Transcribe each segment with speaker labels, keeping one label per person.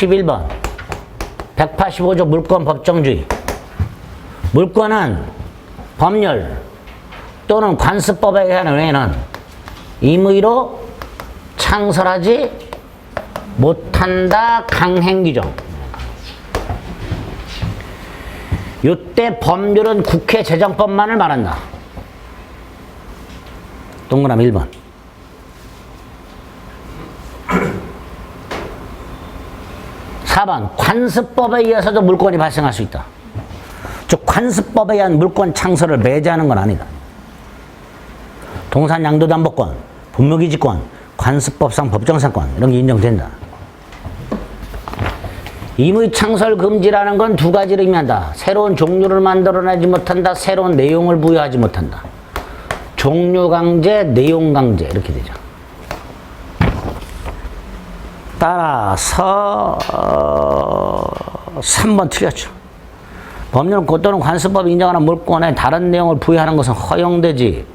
Speaker 1: 11번 185조 물권 법정주의. 물권은 법률 또는 관습법에 의한 외에는 임의로 창설하지 못한다. 강행규정. 이때 법률은 국회 재정법만을 말한다. 동그라미 1번. (4번) 관습법에 의해서도 물권이 발생할 수 있다. 즉 관습법에 의한 물권 창설을 배제하는 건 아니다. 동산 양도담보권, 분묘기지권, 관습법상 법정상권 이런 게 인정된다. 임의 창설 금지라는 건 두 가지를 의미한다. 새로운 종류를 만들어내지 못한다. 새로운 내용을 부여하지 못한다. 종류 강제, 내용 강제 이렇게 되죠. 따라서 3번 틀렸죠. 법률은 또는 관습법이 인정하는 물권에 다른 내용을 부여하는 것은 허용되지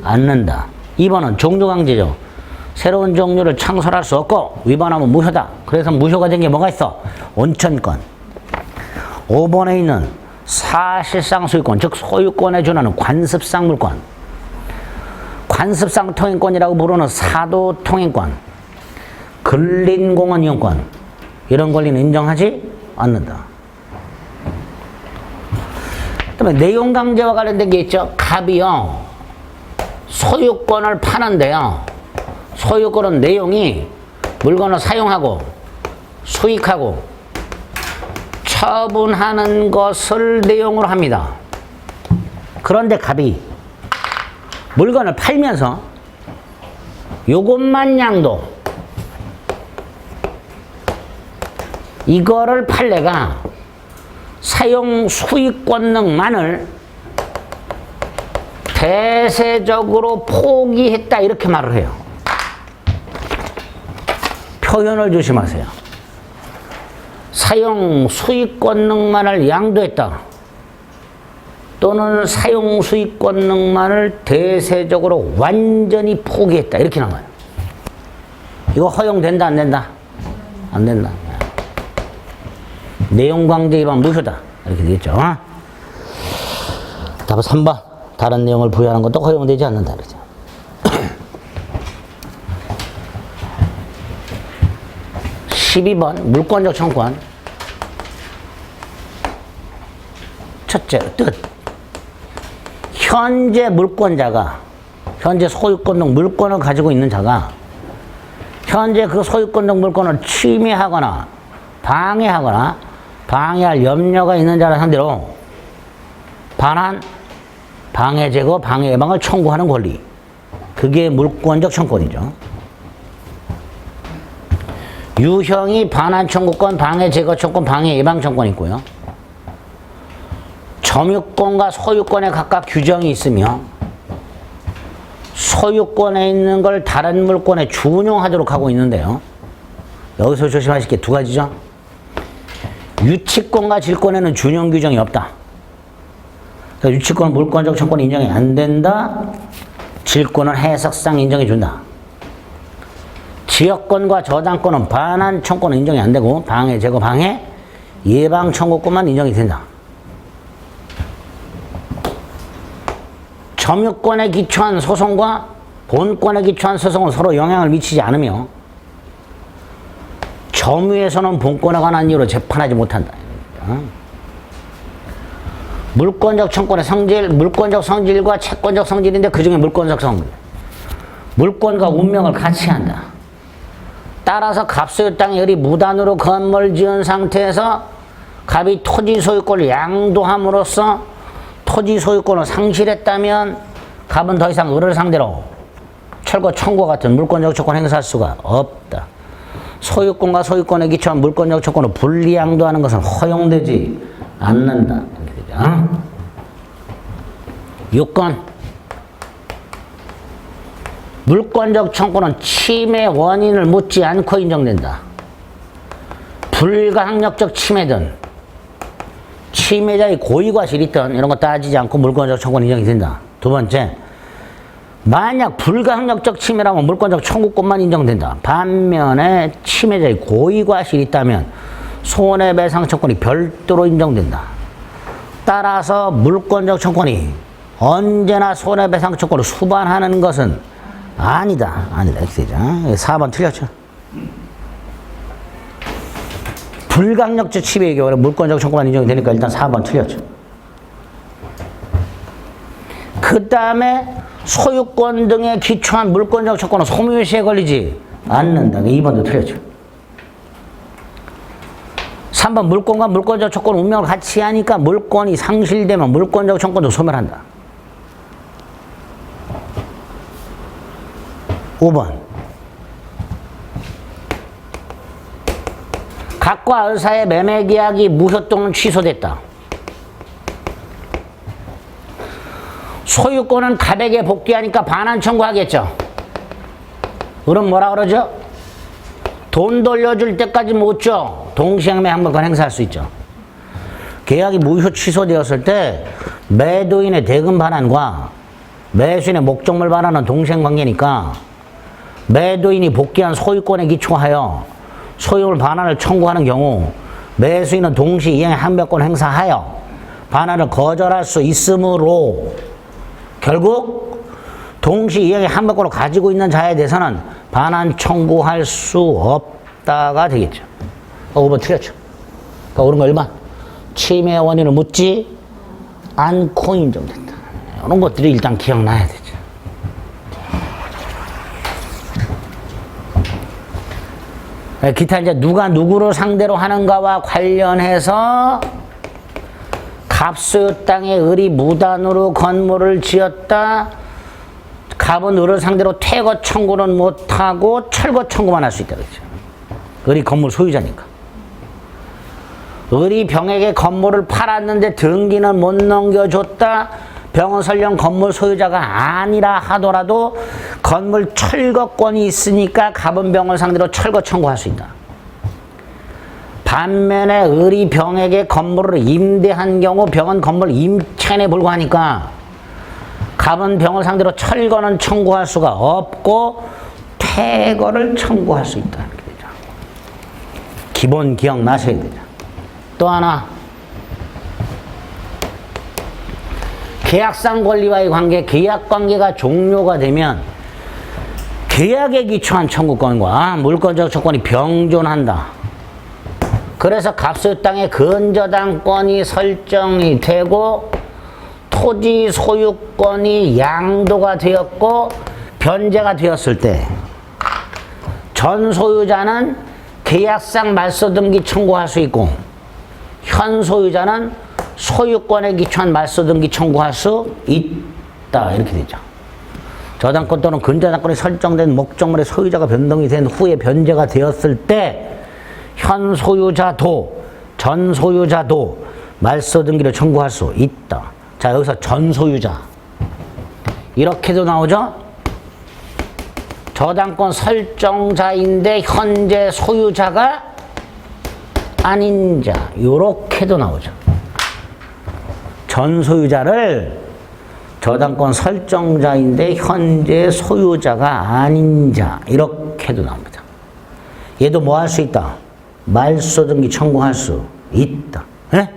Speaker 1: 않는다. 2번은 종류 강제죠. 새로운 종류를 창설할 수 없고 위반하면 무효다. 그래서 무효가 된 게 뭐가 있어? 온천권. 5번에 있는 사실상 소유권, 즉 소유권에 준하는 관습상 물권, 관습상 통행권이라고 부르는 사도 통행권, 근린공원 이용권 이런 권리는 인정하지 않는다. 그다음에 내용 강제와 관련된 게 있죠. 갑이요 소유권을 파는데요, 소유권은 내용이 물건을 사용하고 수익하고 처분하는 것을 내용으로 합니다. 그런데 갑이 물건을 팔면서 요것만 양도, 이거를 팔래가 사용 수익 권능만을 대세적으로 포기했다 이렇게 말을 해요. 표현을 조심하세요. 사용 수익 권능만을 양도했다 또는 사용 수익 권능만을 대세적으로 완전히 포기했다 이렇게 나와요. 이거 허용된다 안 된다? 안 된다. 내용 강제 위반 무효다 이렇게 되겠죠. 답은 3번 다른 내용을 부여하는 것도 허용되지 않는다 그러죠. 12번 물권적 청권. 첫째, 뜻. 현재 물권자가, 현재 소유권 등 물권을 가지고 있는 자가 현재 그 소유권 등 물권을 침해하거나 방해하거나 방해할 염려가 있는 자를 상대로 반환, 방해 제거, 방해 예방을 청구하는 권리. 그게 물권적 청권이죠. 유형이 반환 청구권, 방해 제거 청권, 방해 예방 청권이 있고요. 점유권과 소유권에 각각 규정이 있으며 소유권에 있는 걸 다른 물권에 준용하도록 하고 있는데요. 여기서 조심하실 게 두 가지죠. 유치권과 질권에는 준용 규정이 없다. 그러니까 유치권은 물권적 청권이 인정이 안 된다. 질권은 해석상 인정해 준다. 지역권과 저당권은 반환 청권은 인정이 안 되고 방해, 제거, 방해, 예방 청구권만 인정이 된다. 점유권에 기초한 소송과 본권에 기초한 소송은 서로 영향을 미치지 않으며 점유에서는 본권에 관한 이유로 재판하지 못한다. 물권적 청권의 성질, 물권적 성질과 채권적 성질인데 그 중에 물권적 성질. 물권과 운명을 같이 한다. 따라서 갑소유 땅에 을이 무단으로 건물 지은 상태에서 갑이 토지 소유권을 양도함으로써 토지 소유권을 상실했다면 갑은 더 이상 을을 상대로 철거 청구와 같은 물권적 청권 행사할 수가 없다. 소유권과 소유권에 기초한 물권적 청권을 분리 양도하는 것은 허용되지 않는다. 이렇게 되죠. 6건 물권적 청권은 침해 원인을 묻지 않고 인정된다. 불가항력적 침해든 침해자의 고의과실이 있든 이런 거 따지지 않고 물권적 청권 인정이 된다. 두 번째, 만약 불가항력적 침해라면 물권적 청구권만 인정된다. 반면에 침해자의 고의과실이 있다면 손해배상 청구권이 별도로 인정된다. 따라서 물권적 청구권이 언제나 손해배상 청구권을 수반하는 것은 아니다. 아니다. 이렇게 되죠. 4번 틀렸죠. 불가항력적 침해의 경우에 물권적 청구만 인정이 되니까 일단 4번 틀렸죠. 그 다음에 소유권 등에 기초한 물권적 청구는 소멸시에 걸리지 않는다. 2번도 틀렸죠. 3번 물권과 물권적 청구는 운명을 같이 하니까 물권이 상실되면 물권적 청구도 소멸한다. 5번 각과 의사의 매매 계약이 무효 또는 취소됐다. 소유권은 갑에게 복귀하니까 반환 청구하겠죠. 그럼 뭐라 그러죠? 돈 돌려줄 때까지 못 줘. 동시행매 항변권 행사할 수 있죠. 계약이 무효 취소되었을 때 매도인의 대금 반환과 매수인의 목적물 반환은 동시행 관계니까 매도인이 복귀한 소유권에 기초하여 소유물 반환을 청구하는 경우 매수인은 동시 이행 항변권 행사하여 반환을 거절할 수 있으므로 결국 동시 이행의 항변권을 가지고 있는 자에 대해서는 반환 청구할 수 없다가 되겠죠. 5번 틀렸죠. 그러니까 옳은 거 1번. 침해 원인을 묻지 않고 인정된다. 이런 것들이 일단 기억나야 되죠. 기타 이제 누가 누구를 상대로 하는가와 관련해서 갑소유 땅에 을이 무단으로 건물을 지었다. 갑은 을을 상대로 퇴거 청구는 못하고 철거 청구만 할 수 있다. 그렇죠. 을이 건물 소유자니까. 을이 병에게 건물을 팔았는데 등기는 못 넘겨줬다. 병은 설령 건물 소유자가 아니라 하더라도 건물 철거권이 있으니까 갑은 병을 상대로 철거 청구할 수 있다. 반면에 을이 병에게 건물을 임대한 경우 병은 건물 임차인에 불과하니까 갑은 병을 상대로 철거는 청구할 수가 없고 퇴거를 청구할 수 있다. 이렇게 되죠. 기본 기억나셔야 되죠. 또 하나. 계약상 권리와의 관계, 계약관계가 종료가 되면 계약에 기초한 청구권과 물권적 청구권이 병존한다. 그래서 갑소유 땅의 근저당권이 설정이 되고 토지 소유권이 양도가 되었고 변제가 되었을 때 전 소유자는 계약상 말소등기 청구할 수 있고 현 소유자는 소유권에 기초한 말소등기 청구할 수 있다. 이렇게 되죠. 저당권 또는 근저당권이 설정된 목적물의 소유자가 변동이 된 후에 변제가 되었을 때 현 소유자도 전 소유자도 말소등기를 청구할 수 있다. 자, 여기서 전 소유자 이렇게도 나오죠. 저당권 설정자인데 현재 소유자가 아닌 자 이렇게도 나오죠. 전 소유자를 저당권 설정자인데 현재 소유자가 아닌 자 이렇게도 나옵니다. 얘도 뭐 할 수 있다? 말소등기 청구할 수 있다. 네?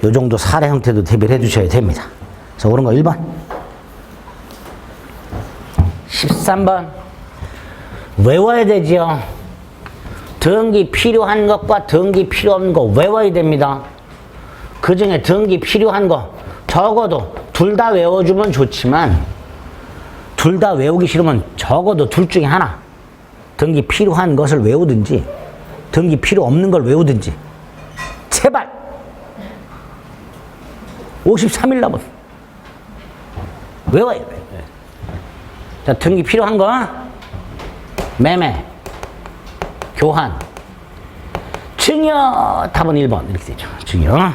Speaker 1: 요 정도 사례 형태도 대비를 해주셔야 됩니다. 그래서 옳은 거 1번. 13번. 외워야 되지요. 등기 필요한 것과 등기 필요 없는 거 외워야 됩니다. 그 중에 등기 필요한 거 적어도 둘 다 외워주면 좋지만 둘 다 외우기 싫으면 적어도 둘 중에 하나 등기 필요한 것을 외우든지 등기 필요 없는 걸 외우든지 제발 53일 남았어. 외워야 돼. 자, 등기 필요한 거 매매 교환 증여 답은 1번 이렇게 되죠. 증여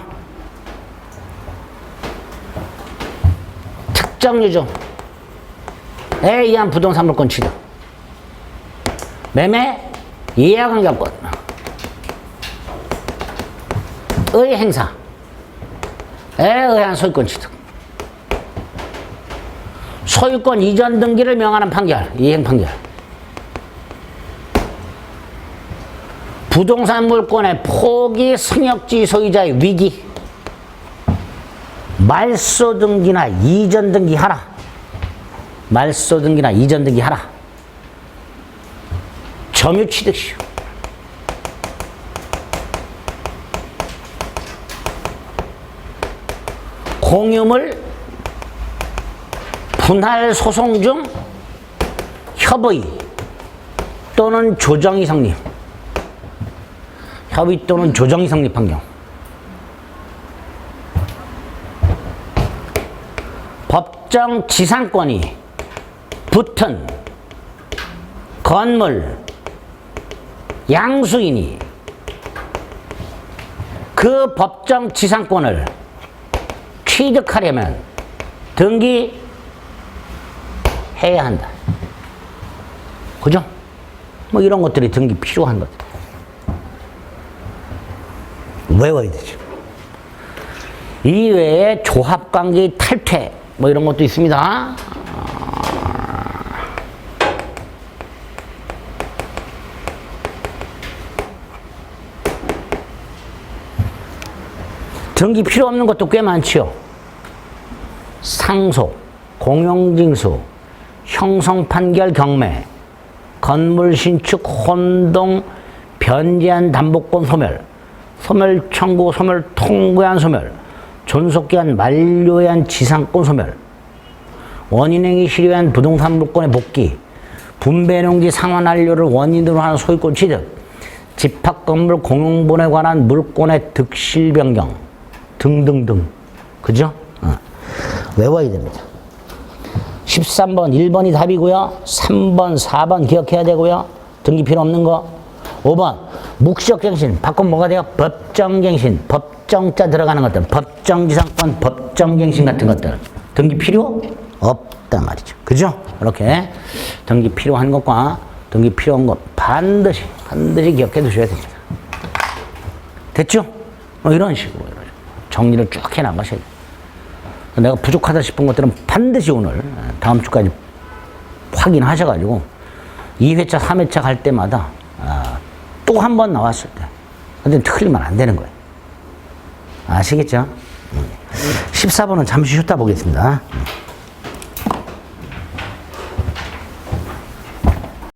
Speaker 1: 특정유증에 의한 부동산 물권 취득 매매 이해관계권 의 행사에 의한 소유권 취득 소유권 이전 등기를 명하는 판결, 이행 판결. 부동산 물권의 포기 승역지 소유자의 위기. 말소 등기나 이전 등기 하라. 말소 등기나 이전 등기 하라. 점유 취득시효. 공유물 분할 소송 중 협의 또는 조정이 성립. 협의 또는 조정이 성립한 경우. 법정 지상권이 붙은 건물 양수인이 그 법정 지상권을 취득하려면 등기해야 한다. 그죠? 뭐 이런 것들이 등기 필요한 것들. 외워야 되죠. 이외에 조합관계 탈퇴 뭐 이런 것도 있습니다. 등기 필요 없는 것도 꽤 많지요. 상속, 공용징수, 형성판결 경매, 건물 신축 혼동 변제한 담보권 소멸, 소멸 청구, 소멸 통고한 소멸, 존속기한 만료한 지상권 소멸, 원인행위 실효한 부동산 물권의 복귀, 분배농지 상환 완료를 원인으로 하는 소유권 취득, 집합건물 공용분에 관한 물권의 득실 변경 등등등. 그죠? 외워야 됩니다. 13번 1번이 답이고요. 3번 4번 기억해야 되고요. 등기 필요 없는 거. 5번 묵시적갱신 바꾸면 뭐가 돼요? 법정갱신, 법정자 들어가는 것들, 법정지상권, 법정갱신 같은 것들 등기 필요 없단 말이죠. 그죠? 이렇게 등기 필요한 것과 등기 필요한 것 반드시 기억해 두셔야 됩니다. 됐죠? 이런 식으로 정리를 쭉 해 나가셔야 돼요. 내가 부족하다 싶은 것들은 반드시 오늘 다음 주까지 확인하셔가지고 2회차 3회차 갈 때마다 또 한 번 나왔을 때 근데 틀리면 안 되는 거예요. 아시겠죠? 14번은 잠시 쉬었다 보겠습니다.